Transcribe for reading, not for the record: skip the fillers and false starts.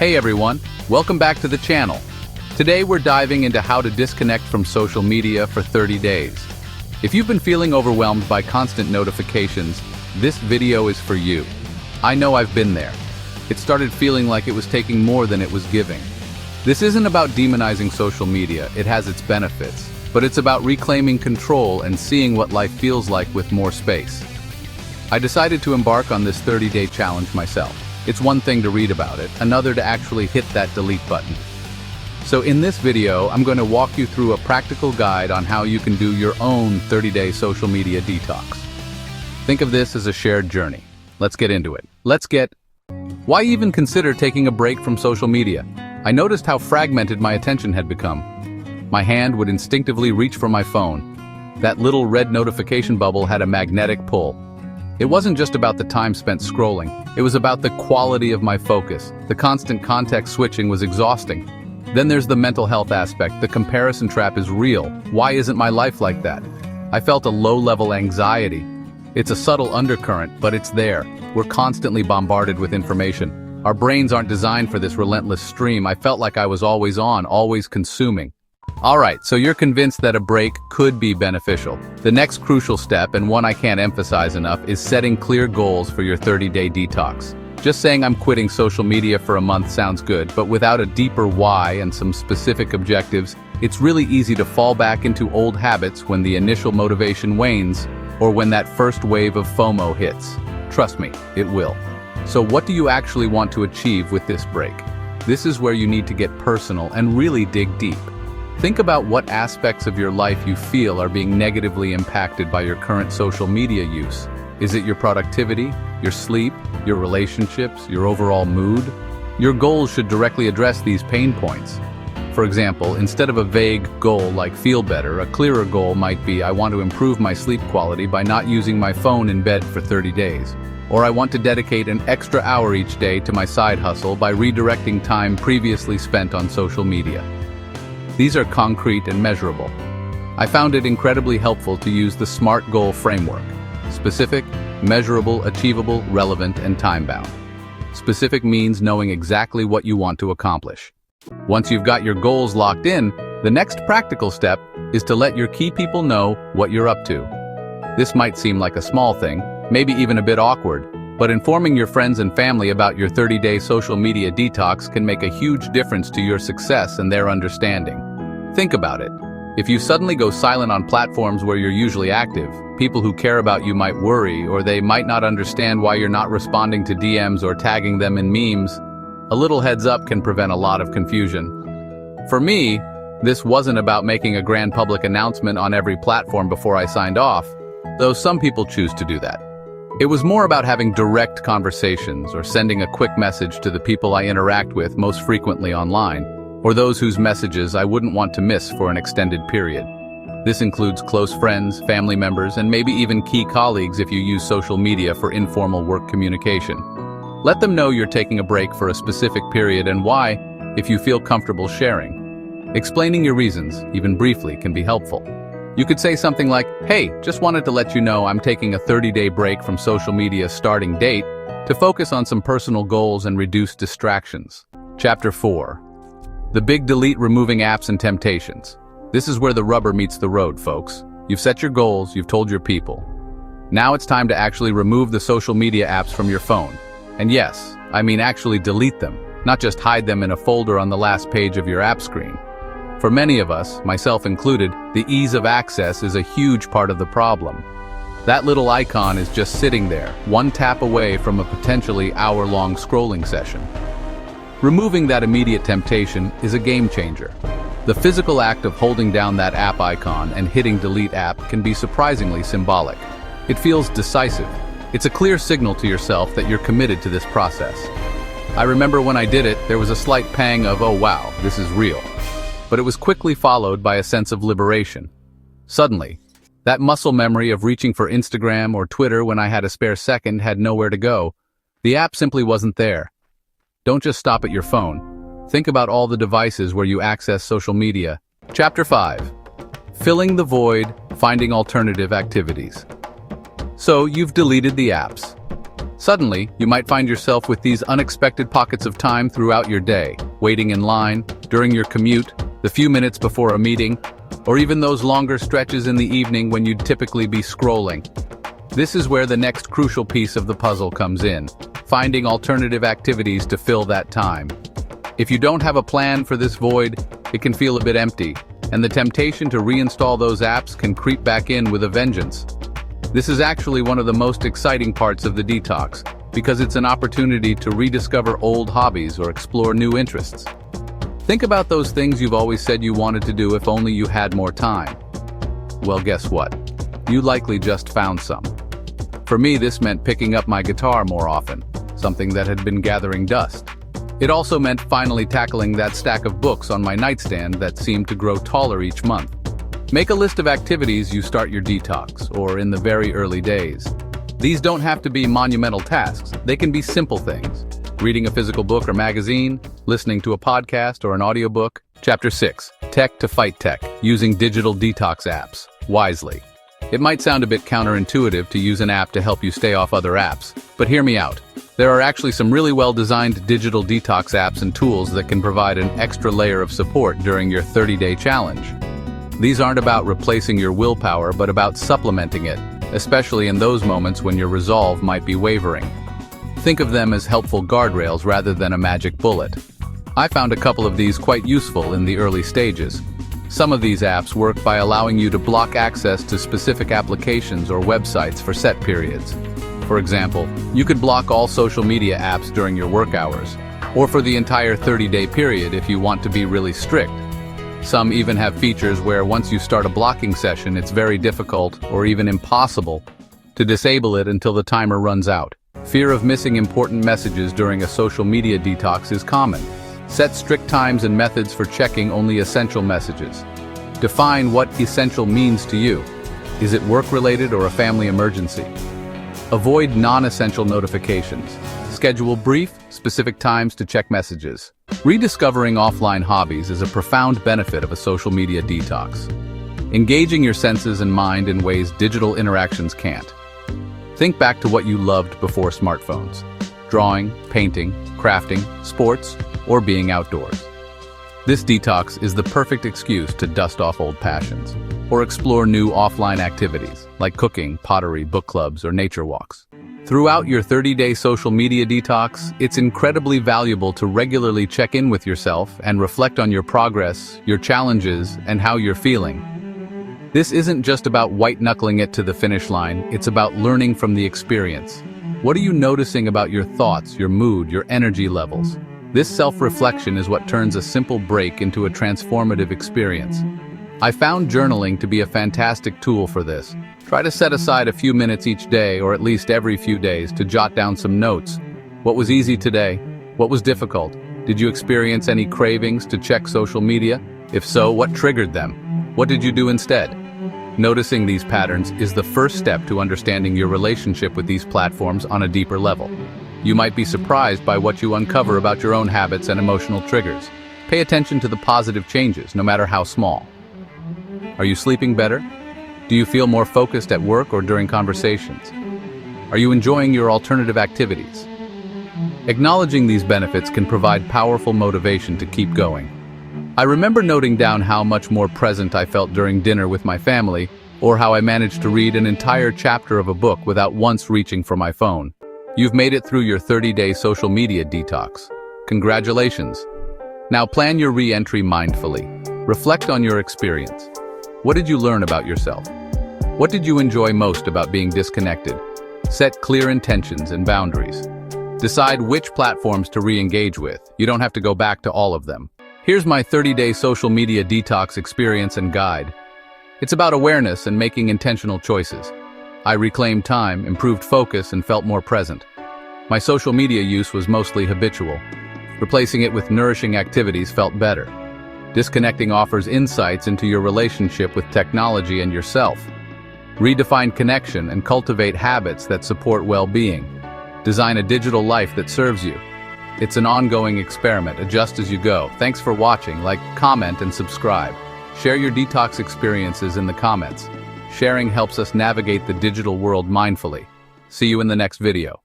Hey everyone, welcome back to the channel. Today we're diving into how to disconnect from social media for 30 days. If you've been feeling overwhelmed by constant notifications, this video is for you. I know I've been there. It started feeling like it was taking more than it was giving. This isn't about demonizing social media, it has its benefits, but it's about reclaiming control and seeing what life feels like with more space. I decided to embark on this 30-day challenge myself. It's one thing to read about it, another to actually hit that delete button. So in this video, I'm going to walk you through a practical guide on how you can do your own 30-day social media detox. Think of this as a shared journey. Let's get into it. Why even consider taking a break from social media? I noticed how fragmented my attention had become. My hand would instinctively reach for my phone. That little red notification bubble had a magnetic pull. It wasn't just about the time spent scrolling, it was about the quality of my focus. The constant context switching was exhausting. Then there's the mental health aspect. The comparison trap is real. Why isn't my life like that? I felt a low-level anxiety. It's a subtle undercurrent, but it's there. We're constantly bombarded with information. Our brains aren't designed for this relentless stream. I felt like I was always on, always consuming. Alright, so you're convinced that a break could be beneficial. The next crucial step, and one I can't emphasize enough, is setting clear goals for your 30-day detox. Just saying I'm quitting social media for a month sounds good, but without a deeper why and some specific objectives, it's really easy to fall back into old habits when the initial motivation wanes, or when that first wave of FOMO hits. Trust me, it will. So what do you actually want to achieve with this break? This is where you need to get personal and really dig deep. Think about what aspects of your life you feel are being negatively impacted by your current social media use. Is it your productivity, your sleep, your relationships, your overall mood? Your goals should directly address these pain points. For example, instead of a vague goal like feel better, a clearer goal might be I want to improve my sleep quality by not using my phone in bed for 30 days. Or I want to dedicate an extra hour each day to my side hustle by redirecting time previously spent on social media. These are concrete and measurable. I found it incredibly helpful to use the SMART goal framework. Specific, measurable, achievable, relevant, and time-bound. Specific means knowing exactly what you want to accomplish. Once you've got your goals locked in, the next practical step is to let your key people know what you're up to. This might seem like a small thing, maybe even a bit awkward, but informing your friends and family about your 30-day social media detox can make a huge difference to your success and their understanding. Think about it. If you suddenly go silent on platforms where you're usually active, people who care about you might worry, or they might not understand why you're not responding to DMs or tagging them in memes. A little heads up can prevent a lot of confusion. For me, this wasn't about making a grand public announcement on every platform before I signed off, though some people choose to do that. It was more about having direct conversations or sending a quick message to the people I interact with most frequently online, or those whose messages I wouldn't want to miss for an extended period. This includes close friends, family members, and maybe even key colleagues if you use social media for informal work communication. Let them know you're taking a break for a specific period and why, if you feel comfortable sharing. Explaining your reasons, even briefly, can be helpful. You could say something like, "Hey, just wanted to let you know I'm taking a 30-day break from social media starting date to focus on some personal goals and reduce distractions." Chapter 4. The big delete: removing apps and temptations. This is where the rubber meets the road, folks. You've set your goals, you've told your people. Now it's time to actually remove the social media apps from your phone. And yes, I mean actually delete them, not just hide them in a folder on the last page of your app screen. For many of us, myself included, the ease of access is a huge part of the problem. That little icon is just sitting there, one tap away from a potentially hour-long scrolling session. Removing that immediate temptation is a game changer. The physical act of holding down that app icon and hitting delete app can be surprisingly symbolic. It feels decisive. It's a clear signal to yourself that you're committed to this process. I remember when I did it, there was a slight pang of, oh wow, this is real. But it was quickly followed by a sense of liberation. Suddenly, that muscle memory of reaching for Instagram or Twitter when I had a spare second had nowhere to go. The app simply wasn't there. Don't just stop at your phone. Think about all the devices where you access social media. Chapter 5. Filling the void, finding alternative activities. So you've deleted the apps. Suddenly, you might find yourself with these unexpected pockets of time throughout your day, waiting in line, during your commute, the few minutes before a meeting, or even those longer stretches in the evening when you'd typically be scrolling. This is where the next crucial piece of the puzzle comes in, finding alternative activities to fill that time. If you don't have a plan for this void, it can feel a bit empty, and the temptation to reinstall those apps can creep back in with a vengeance. This is actually one of the most exciting parts of the detox, because it's an opportunity to rediscover old hobbies or explore new interests. Think about those things you've always said you wanted to do if only you had more time. Well, guess what? You likely just found some. For me, this meant picking up my guitar more often, something that had been gathering dust. It also meant finally tackling that stack of books on my nightstand that seemed to grow taller each month. Make a list of activities you start your detox, or in the very early days. These don't have to be monumental tasks. They can be simple things. Reading a physical book or magazine, listening to a podcast or an audiobook. Chapter 6. Tech to fight tech, using digital detox apps wisely. It might sound a bit counterintuitive to use an app to help you stay off other apps, but hear me out. There are actually some really well-designed digital detox apps and tools that can provide an extra layer of support during your 30-day challenge. These aren't about replacing your willpower, but about supplementing it, especially in those moments when your resolve might be wavering. Think of them as helpful guardrails rather than a magic bullet. I found a couple of these quite useful in the early stages. Some of these apps work by allowing you to block access to specific applications or websites for set periods. For example, you could block all social media apps during your work hours, or for the entire 30-day period if you want to be really strict. Some even have features where once you start a blocking session, it's very difficult or even impossible to disable it until the timer runs out. Fear of missing important messages during a social media detox is common. Set strict times and methods for checking only essential messages. Define what essential means to you. Is it work-related or a family emergency? Avoid non-essential notifications. Schedule brief, specific times to check messages. Rediscovering offline hobbies is a profound benefit of a social media detox. Engaging your senses and mind in ways digital interactions can't. Think back to what you loved before smartphones. Drawing, painting, crafting, sports, or being outdoors. This detox is the perfect excuse to dust off old passions, or explore new offline activities, like cooking, pottery, book clubs, or nature walks. Throughout your 30-day social media detox, it's incredibly valuable to regularly check in with yourself and reflect on your progress, your challenges, and how you're feeling. This isn't just about white-knuckling it to the finish line, it's about learning from the experience. What are you noticing about your thoughts, your mood, your energy levels? This self-reflection is what turns a simple break into a transformative experience. I found journaling to be a fantastic tool for this. Try to set aside a few minutes each day, or at least every few days, to jot down some notes. What was easy today? What was difficult? Did you experience any cravings to check social media? If so, what triggered them? What did you do instead? Noticing these patterns is the first step to understanding your relationship with these platforms on a deeper level. You might be surprised by what you uncover about your own habits and emotional triggers. Pay attention to the positive changes, no matter how small. Are you sleeping better? Do you feel more focused at work or during conversations? Are you enjoying your alternative activities? Acknowledging these benefits can provide powerful motivation to keep going. I remember noting down how much more present I felt during dinner with my family, or how I managed to read an entire chapter of a book without once reaching for my phone. You've made it through your 30-day social media detox. Congratulations. Now plan your re-entry mindfully. Reflect on your experience. What did you learn about yourself? What did you enjoy most about being disconnected? Set clear intentions and boundaries. Decide which platforms to re-engage with. You don't have to go back to all of them. Here's my 30-day social media detox experience and guide. It's about awareness and making intentional choices. I reclaimed time, improved focus, and felt more present. My social media use was mostly habitual. Replacing it with nourishing activities felt better. Disconnecting offers insights into your relationship with technology and yourself. Redefine connection and cultivate habits that support well-being. Design a digital life that serves you. It's an ongoing experiment. Adjust as you go. Thanks for watching. Like, comment, and subscribe. Share your detox experiences in the comments. Sharing helps us navigate the digital world mindfully. See you in the next video.